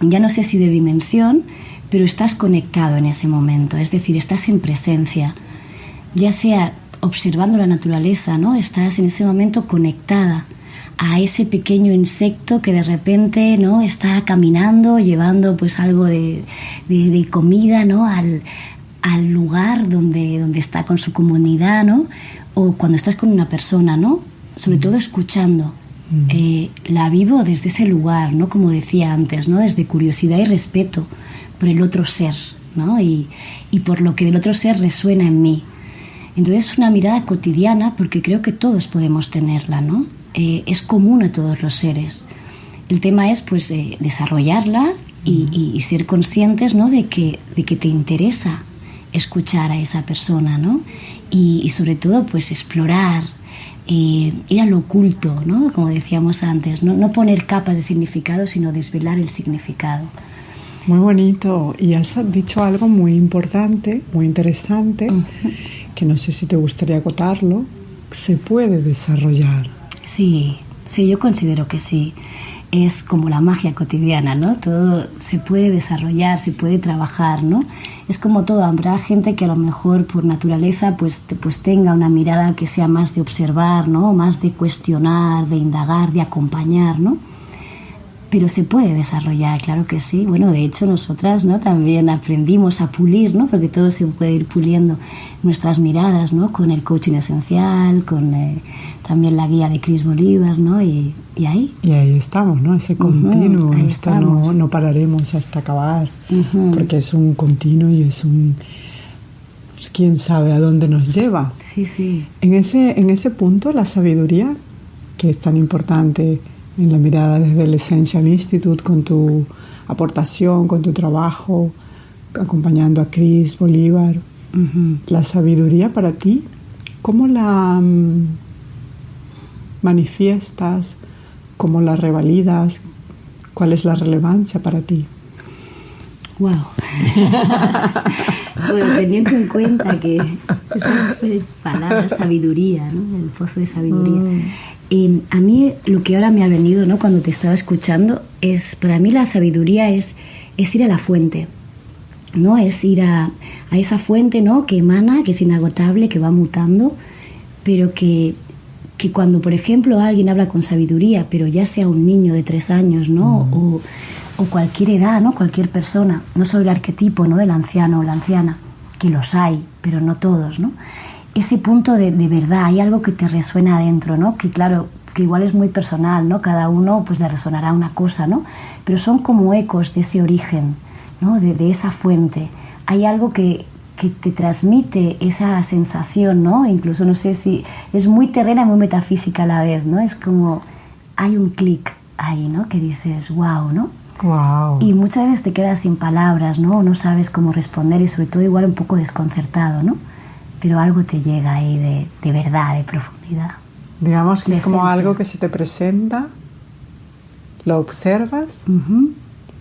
Ya no sé si de dimensión, pero estás conectado en ese momento, es decir, estás en presencia, ya sea observando la naturaleza, ¿no? Estás en ese momento conectada a ese pequeño insecto que de repente, ¿no? Está caminando, llevando pues algo de comida, ¿no? Al lugar donde está con su comunidad, ¿no? O cuando estás con una persona, ¿no? Sobre todo escuchando. La vivo desde ese lugar, ¿no? Como decía antes, ¿no? Desde curiosidad y respeto por el otro ser, ¿no? Y por lo que del otro ser resuena en mí. Entonces es una mirada cotidiana porque creo que todos podemos tenerla, ¿no? Es común a todos los seres. El tema es pues desarrollarla y ser conscientes, ¿no? de que te interesa escuchar a esa persona, ¿no? Y sobre todo pues explorar, ir a lo oculto, ¿no? Como decíamos antes, no poner capas de significado, sino desvelar el significado. Muy bonito. Y has dicho algo muy importante, muy interesante, que no sé si te gustaría acotarlo. Se puede desarrollar. Sí, yo considero que sí. Es como la magia cotidiana, ¿no? Todo se puede desarrollar, se puede trabajar, ¿no? Es como todo. Habrá gente que a lo mejor por naturaleza pues tenga una mirada que sea más de observar, ¿no? Más de cuestionar, de indagar, de acompañar, ¿no? Pero se puede desarrollar, claro que sí. Bueno, de hecho nosotras, ¿no? También aprendimos a pulir, ¿no? Porque todo se puede ir puliendo nuestras miradas, ¿no? Con el coaching esencial, con también la guía de Chris Bolívar, ¿no? Y ahí. Y ahí estamos, ¿no? Ese continuo. Ahí Esto estamos. No pararemos hasta acabar, porque es un continuo y es un... Pues, quién sabe a dónde nos lleva. Sí. En ese punto, la sabiduría, que es tan importante en la mirada desde el Essential Institute, con tu aportación, con tu trabajo, acompañando a Cris Bolívar. La sabiduría para ti, ¿cómo la manifiestas? ¿Cómo la revalidas? ¿Cuál es la relevancia para ti? Wow. Bueno, teniendo en cuenta que esa palabra sabiduría, ¿no? El pozo de sabiduría. A mí lo que ahora me ha venido, ¿no? Cuando te estaba escuchando, es, para mí la sabiduría es ir a la fuente, ¿no? Es ir a esa fuente, ¿no? Que emana, que es inagotable, que va mutando, pero que cuando, por ejemplo, alguien habla con sabiduría, pero ya sea un niño de 3 años, ¿no? O cualquier edad, ¿no? Cualquier persona, no solo el arquetipo, ¿no? Del anciano o la anciana, que los hay, pero no todos, ¿no? Ese punto de verdad, hay algo que te resuena adentro, ¿no? Que claro, que igual es muy personal, ¿no? Cada uno pues le resonará una cosa, ¿no? Pero son como ecos de ese origen, ¿no? De esa fuente. Hay algo que te transmite esa sensación, ¿no? Incluso no sé si es muy terrena y muy metafísica a la vez, ¿no? Es como hay un clic ahí, ¿no? Que dices, wow, ¿no? Wow. Y muchas veces te quedas sin palabras, ¿no? No sabes cómo responder y sobre todo igual un poco desconcertado, ¿no? Pero algo te llega ahí de verdad, de profundidad. Digamos que es como esencia. algo que se te presenta, lo observas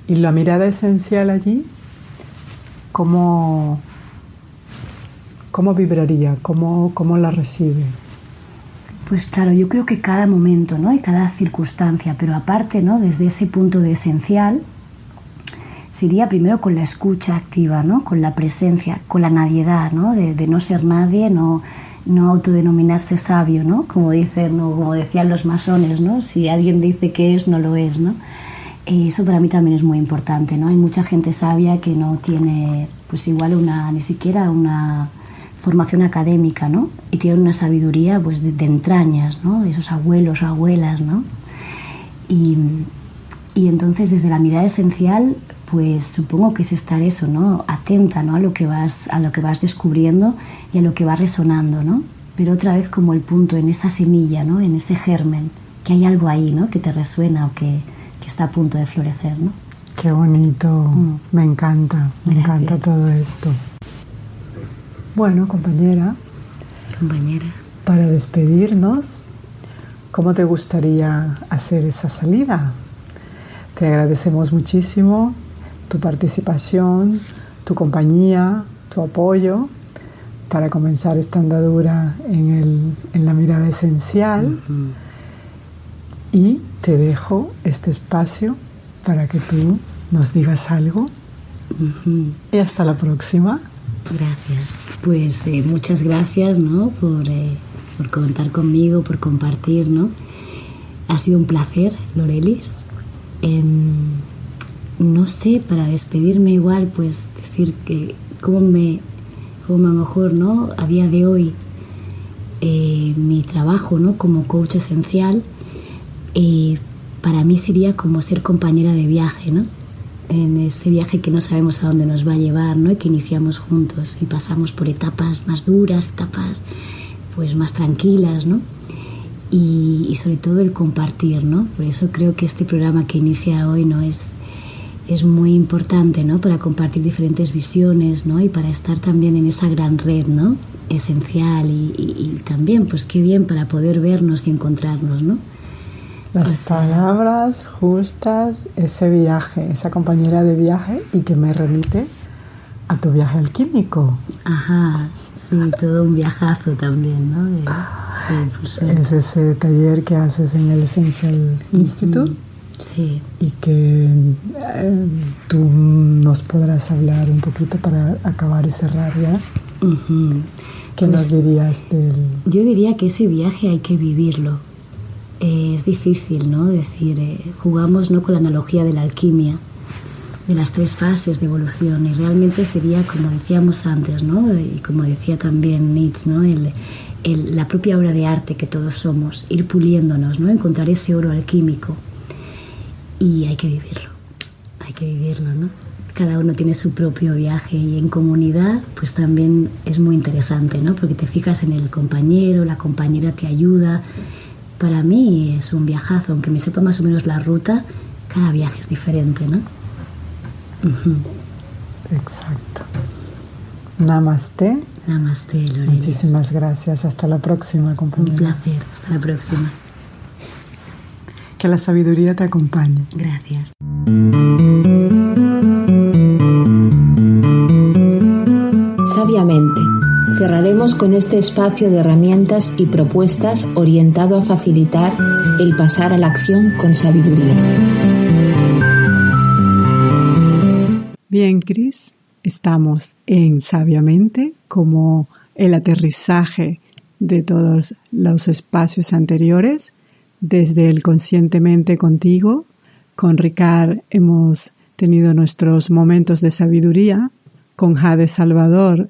y la mirada esencial allí, ¿cómo vibraría? ¿Cómo la recibe? Pues claro, yo creo que cada momento, ¿no? Y cada circunstancia, pero aparte, ¿no? Desde ese punto de esencial, sería primero con la escucha activa, ¿no? Con la presencia, con la nadiedad, ¿no? De no ser nadie, no autodenominarse sabio, ¿no? Como dicen, ¿no? Como decían los masones, ¿no? Si alguien dice que es, no lo es, ¿no? Eso para mí también es muy importante, ¿no? Hay mucha gente sabia que no tiene, pues igual ni siquiera una formación académica, ¿no? Y tienen una sabiduría, pues, de entrañas, ¿no? De esos abuelos o abuelas, ¿no? Y entonces, desde la mirada esencial, pues supongo que es estar eso, ¿no? Atenta, ¿no? A lo que vas descubriendo y a lo que va resonando, ¿no? Pero otra vez como el punto en esa semilla, ¿no? En ese germen, que hay algo ahí, ¿no? Que te resuena o que está a punto de florecer, ¿no? Qué bonito, me encanta todo esto. Bueno, compañera, para despedirnos, ¿cómo te gustaría hacer esa salida? Te agradecemos muchísimo tu participación, tu compañía, tu apoyo para comenzar esta andadura en la mirada esencial. Y te dejo este espacio para que tú nos digas algo. Y hasta la próxima. Gracias. Pues muchas gracias, ¿no? Por contar conmigo, por compartir, ¿no? Ha sido un placer, Lorelis. No sé, para despedirme igual, pues decir que como a lo mejor, ¿no? A día de hoy, mi trabajo, ¿no? Como coach esencial, para mí sería como ser compañera de viaje, ¿no? En ese viaje que no sabemos a dónde nos va a llevar, ¿no? Y que iniciamos juntos y pasamos por etapas más duras, etapas pues más tranquilas, ¿no? Y sobre todo el compartir, ¿no? Por eso creo que este programa que inicia hoy, ¿no? Es muy importante, ¿no? Para compartir diferentes visiones, ¿no? Y para estar también en esa gran red, ¿no? Esencial y también, pues qué bien para poder vernos y encontrarnos, ¿no? Las palabras justas, ese viaje, esa compañera de viaje y que me remite a tu viaje alquímico. Ajá, sí, todo un viajazo también, ¿no? Sí, por suerte. Es ese taller que haces en el Essential Institute. Sí. Y que tú nos podrás hablar un poquito para acabar y cerrar ya. ¿Qué Pues, nos dirías del...? Yo diría que ese viaje hay que vivirlo. Es difícil, ¿no? Decir, jugamos, ¿no? Con la analogía de la alquimia, de las 3 fases de evolución, y realmente sería, como decíamos antes, ¿no? Y como decía también Nietzsche, ¿no? La propia obra de arte que todos somos, ir puliéndonos, ¿no? Encontrar ese oro alquímico. Y hay que vivirlo, ¿no? Cada uno tiene su propio viaje y en comunidad pues también es muy interesante, ¿no? Porque te fijas en el compañero, la compañera te ayuda. Para mí es un viajazo, aunque me sepa más o menos la ruta, cada viaje es diferente, ¿no? Exacto. Namaste. Namaste, Lorelis. Muchísimas gracias. Hasta la próxima, compañera. Un placer. Hasta la próxima. Que la sabiduría te acompañe. Gracias. Sabiamente. Cerraremos con este espacio de herramientas y propuestas orientado a facilitar el pasar a la acción con sabiduría. Bien, Cris, estamos en Sabiamente como el aterrizaje de todos los espacios anteriores, desde el Conscientemente Contigo. Con Ricard hemos tenido nuestros momentos de sabiduría. Con Jade Salvador,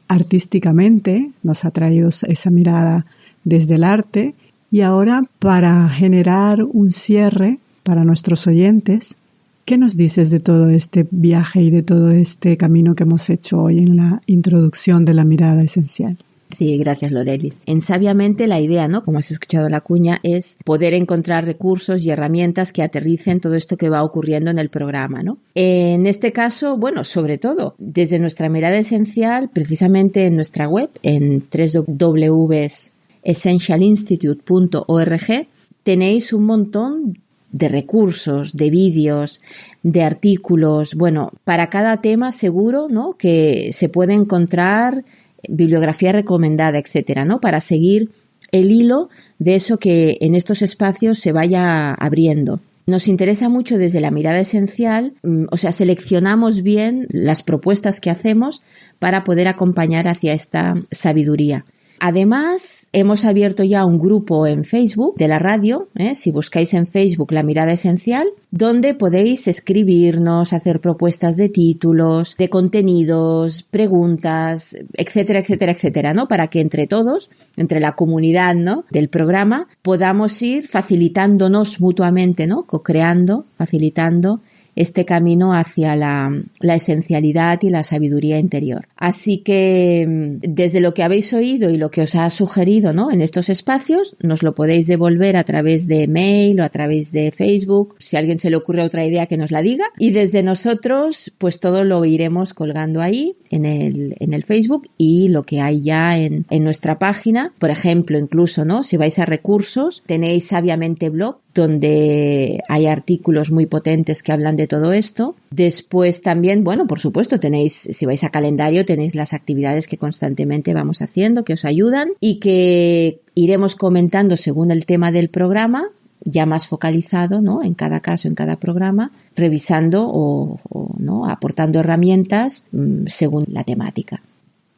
artísticamente, nos ha traído esa mirada desde el arte. Y ahora, para generar un cierre para nuestros oyentes, ¿qué nos dices de todo este viaje y de todo este camino que hemos hecho hoy en la introducción de la mirada esencial? Sí, gracias, Lorelis. En Sabiamente la idea, ¿no? Como has escuchado la cuña, es poder encontrar recursos y herramientas que aterricen todo esto que va ocurriendo en el programa, ¿no? En este caso, bueno, sobre todo, desde nuestra mirada esencial, precisamente en nuestra web, en www.essentialinstitute.org, tenéis un montón de recursos, de vídeos, de artículos, bueno, para cada tema seguro, ¿no? Que se puede encontrar bibliografía recomendada, etcétera, ¿no? Para seguir el hilo de eso que en estos espacios se vaya abriendo. Nos interesa mucho desde la mirada esencial, o sea, seleccionamos bien las propuestas que hacemos para poder acompañar hacia esta sabiduría. Además, hemos abierto ya un grupo en Facebook de la radio, si buscáis en Facebook La Mirada Esencial, donde podéis escribirnos, hacer propuestas de títulos, de contenidos, preguntas, etcétera, etcétera, etcétera, ¿no? Para que entre todos, entre la comunidad, ¿no? del programa, podamos ir facilitándonos mutuamente, ¿no? Co-creando, facilitando este camino hacia la esencialidad y la sabiduría interior. Así que desde lo que habéis oído y lo que os ha sugerido, ¿no? en estos espacios, nos lo podéis devolver a través de mail o a través de Facebook. Si a alguien se le ocurre otra idea, que nos la diga. Y desde nosotros, pues todo lo iremos colgando ahí en el Facebook y lo que hay ya en nuestra página. Por ejemplo, incluso, ¿no? si vais a recursos, tenéis Sabiamente Blog, donde hay artículos muy potentes que hablan de todo esto. Después también, bueno, por supuesto, tenéis, si vais a calendario, tenéis las actividades que constantemente vamos haciendo, que os ayudan y que iremos comentando según el tema del programa, ya más focalizado, ¿no? en cada caso, en cada programa, revisando o ¿no? aportando herramientas según la temática.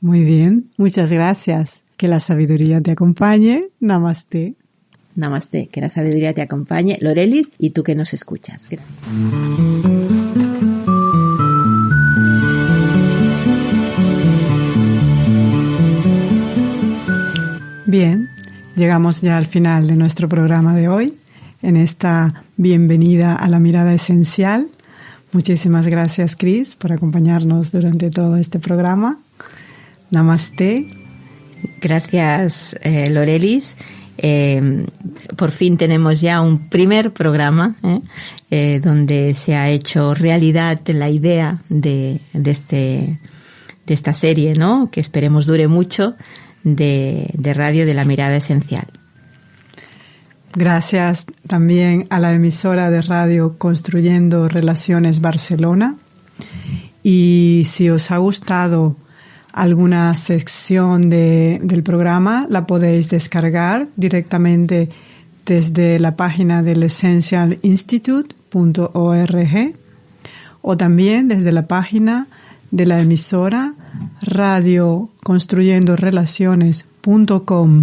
Muy bien, muchas gracias. Que la sabiduría te acompañe. Namaste. Namaste, que la sabiduría te acompañe. Lorelis, y tú que nos escuchas. Gracias. Bien, llegamos ya al final de nuestro programa de hoy, en esta bienvenida a la mirada esencial. Muchísimas gracias, Cris, por acompañarnos durante todo este programa. Namaste. Gracias, Lorelis. Por fin tenemos ya un primer programa donde se ha hecho realidad la idea de esta serie, ¿no? que esperemos dure mucho, de Radio de la Mirada Esencial. Gracias también a la emisora de radio Construyendo Relaciones Barcelona. Y si os ha gustado alguna sección del programa, la podéis descargar directamente desde la página del essentialinstitute.org o también desde la página de la emisora radioconstruyendorelaciones.com